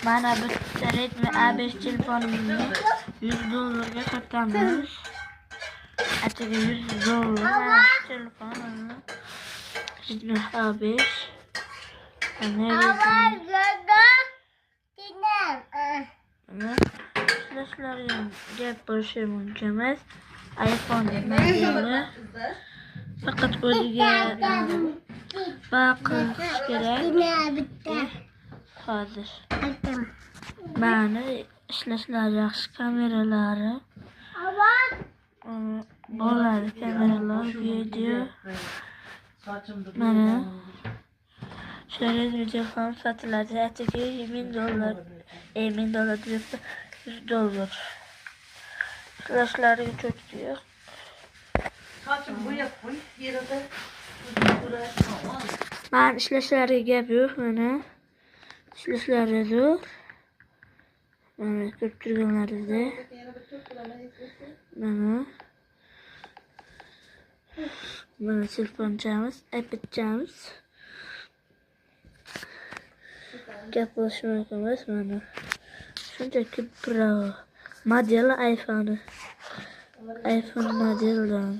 Mana bu Redmi A5 telefonimizni $100 sotamiz. Atigi $100. Mana shu telefonimni Redmi A5. Mana sizlarga gap bo'lishi mumkin emas. iPhone modeli faqat o'ziga baqish kerak. Hozir mana ishlashlari yaxshi, kameralari bo'ladi, kameralar, video. Mana shunday video ham sotiladi. Atigi $1000, $1000 deb $100. Ishlashlariga cho'chki yo'q. Sochim bo'yab qo'y, yerida mana ishlashlariga gap yo'q. Mana ishlashlari zo'r. Mana ko'rib turganlaringizdek. Mana telefonchamiz, iPadchamiz. Gap bo'lishi mumkin emas. Mana shunchaki Pro model iPhone modeldan.